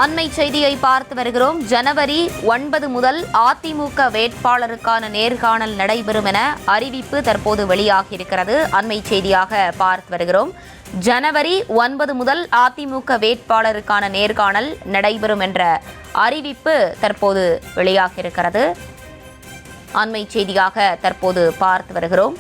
அண்மை செய்தியை பார்த்து வருகிறோம். ஜனவரி 9 முதல் அதிமுக வேட்பாளருக்கான நேர்காணல் நடைபெறும் என அறிவிப்பு தற்போது வெளியாகியிருக்கிறது. அண்மை செய்தியாக பார்த்து வருகிறோம். ஜனவரி 9 முதல் அதிமுக வேட்பாளருக்கான நேர்காணல் நடைபெறும் என்ற அறிவிப்பு தற்போது வெளியாகியிருக்கிறது. அண்மை செய்தியாக தற்போது பார்த்து வருகிறோம்.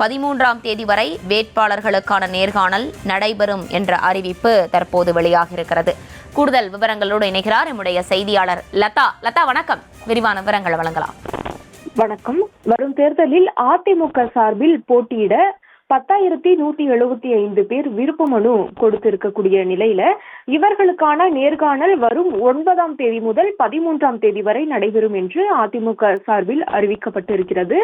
13ஆம் தேதி வரை வேட்பாளர்களுக்கான நேர்காணல் நடைபெறும் என்ற அறிவிப்பு தற்போது வெளியாகியிருக்கிறது. கூடுதல் விவரங்களோடு இணைகிறார் நம்முடைய செய்தியாளர் லதா. லதா, வணக்கம். விரிவான விவரங்களை வழங்கலாம். வணக்கம். வரும் தேர்தலில் அதிமுக சார்பில் போட்டியிட 10,175 பேர் விருப்ப மனு கொடுத்திருக்கக்கூடிய நிலையில இவர்களுக்கான நேர்காணல் வரும் 9ஆம் தேதி முதல் 13ஆம் தேதி வரை நடைபெறும் என்று அதிமுக சார்பில் அறிவிக்கப்பட்டிருக்கிறது.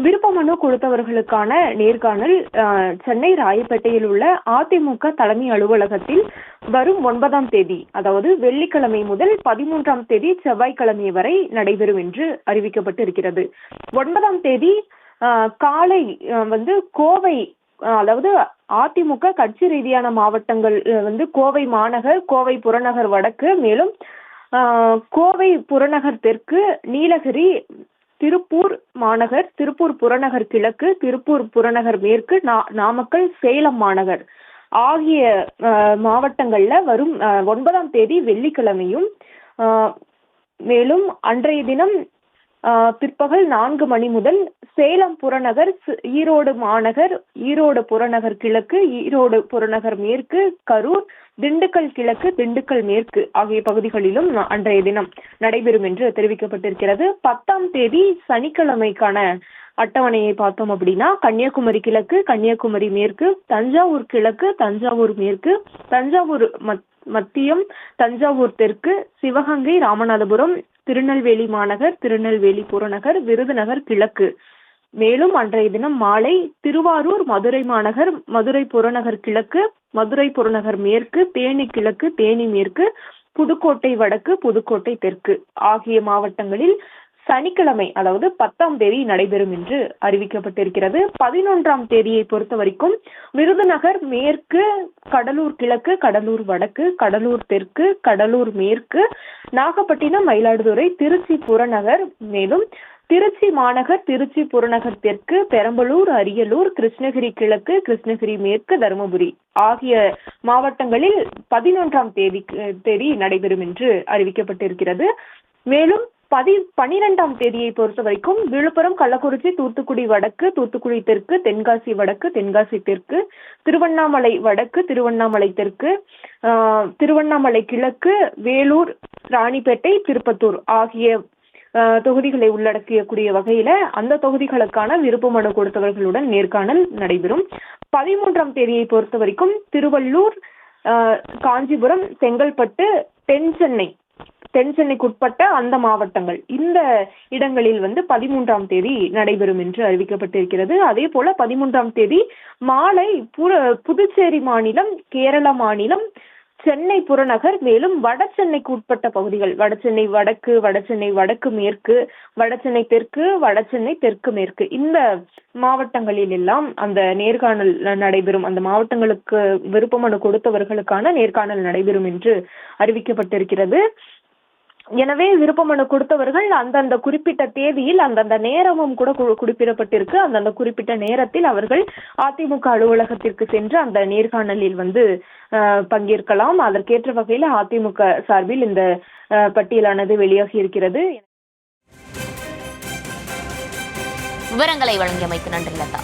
விருப்ப மனு கொடுத்தவர்களுக்கான நேர்காணல் சென்னை ராயப்பேட்டையில் உள்ள அதிமுக தலைமை அலுவலகத்தில் வரும் 9ஆம் தேதி, அதாவது வெள்ளிக்கிழமை முதல் 13ஆம் தேதி செவ்வாய்க்கிழமை வரை நடைபெறும் என்று அறிவிக்கப்பட்டிருக்கிறது. 9ஆம் தேதி காலை கோவை, அதாவது அதிமுக கட்சி ரீதியான மாவட்டங்கள் கோவை மாநகர், கோவை புறநகர் வடக்கு, மேலும் கோவை புறநகர் தெற்கு, நீலகிரி, திருப்பூர் மாநகர், திருப்பூர் புறநகர் கிழக்கு, திருப்பூர் புறநகர் மேற்கு, நாமக்கல், சேலம் மாநகர் ஆகிய மாவட்டங்கள்ல வரும் 9ஆம் தேதி வெள்ளிக்கிழமையும், மேலும் அன்றைய தினம் பிற்பகல் 4 மணி முதல் சேலம் புறநகர், ஈரோடு மாநகர், ஈரோடு புறநகர் கிழக்கு, ஈரோடு புறநகர் மேற்கு, கரூர், திண்டுக்கல் கிழக்கு, திண்டுக்கல் மேற்கு ஆகிய பகுதிகளிலும் அன்றைய தினம் நடைபெறும் என்று தெரிவிக்கப்பட்டிருக்கிறது. 10ஆம் தேதி சனிக்கிழமைக்கான அட்டவணையை பார்த்தோம் அப்படின்னா, கன்னியாகுமரி கிழக்கு, கன்னியாகுமரி மேற்கு, தஞ்சாவூர் கிழக்கு, தஞ்சாவூர் மேற்கு, தஞ்சாவூர் மத்தியம், தஞ்சாவூர் தெற்கு, சிவகங்கை, ராமநாதபுரம், திருநெல்வேலி மாநகர், திருநெல்வேலி புறநகர், விருதுநகர் கிழக்கு. மேலும் அன்றைய தினம் மாலை திருவாரூர், மதுரை மாநகர், மதுரை புறநகர் கிழக்கு, மதுரை புறநகர் மேற்கு, தேனி கிழக்கு, தேனி மேற்கு, புதுக்கோட்டை வடக்கு, புதுக்கோட்டை தெற்கு ஆகிய மாவட்டங்களில் சனிக்கிழமை, அதாவது 10ஆம் தேதி நடைபெறும் என்று அறிவிக்கப்பட்டிருக்கிறது. 11ஆம் தேதியை பொறுத்த வரைக்கும் விருதுநகர் மேற்கு, கடலூர் கிழக்கு, கடலூர் வடக்கு, கடலூர் தெற்கு, கடலூர் மேற்கு, நாகப்பட்டினம், மயிலாடுதுறை, திருச்சி புறநகர், மேலும் திருச்சி மாநகர், திருச்சி புறநகர் தெற்கு, பெரம்பலூர், அரியலூர், கிருஷ்ணகிரி கிழக்கு, கிருஷ்ணகிரி மேற்கு, தருமபுரி ஆகிய மாவட்டங்களில் 11ஆம் தேதி நடைபெறும் என்று அறிவிக்கப்பட்டிருக்கிறது. மேலும் 12ஆம் தேதியை பொறுத்த வரைக்கும் விழுப்புரம், கள்ளக்குறிச்சி, தூத்துக்குடி வடக்கு, தூத்துக்குடி தெற்கு, தென்காசி வடக்கு, தென்காசி தெற்கு, திருவண்ணாமலை வடக்கு, திருவண்ணாமலை தெற்கு, திருவண்ணாமலை கிழக்கு, வேலூர், ராணிப்பேட்டை, திருப்பத்தூர் ஆகிய தொகுதிகளை உள்ளடக்கியக்கூடிய வகையில அந்த தொகுதிகளுக்கான விருப்ப மனு கொடுத்தவர்களுடன் நேர்காணல் நடைபெறும். 13ஆம் தேதியை பொறுத்த வரைக்கும் திருவள்ளூர், காஞ்சிபுரம், செங்கல்பட்டு, தென்சென்னைக்குட்பட்ட அந்த மாவட்டங்கள், இந்த இடங்களில் 13ஆம் தேதி நடைபெறும் என்று அறிவிக்கப்பட்டிருக்கிறது. அதே போல 13ஆம் தேதி மாலை புதுச்சேரி மாநிலம், கேரள மாநிலம், சென்னை புறநகர், மேலும் வடசென்னைக்கு உட்பட்ட பகுதிகள், வடசென்னை வடக்கு, வடசென்னை வடக்கு மேற்கு, வடசென்னை தெற்கு, வடசென்னை தெற்கு மேற்கு, இந்த மாவட்டங்களில் எல்லாம் அந்த நேர்காணல் நடைபெறும். அந்த மாவட்டங்களுக்கு விருப்ப மனு கொடுத்தவர்களுக்கான நேர்காணல் நடைபெறும் என்று அறிவிக்கப்பட்டிருக்கிறது. எனவே விருப்ப மனு கொடுத்தவர்கள் அந்தந்த குறிப்பிட்ட தேதியில் அந்தந்த நேரமும் கூட குறிப்பிடப்பட்டிருக்கு. அந்தந்த குறிப்பிட்ட நேரத்தில் அவர்கள் அதிமுக அலுவலகத்திற்கு சென்று அந்த நேர்காணலில் பங்கேற்கலாம். அதற்கேற்ற வகையில் அதிமுக சார்பில் இந்த பட்டியலானது வெளியாகி இருக்கிறது. விவரங்களை வழங்கியமைக்கு நன்றி லதா.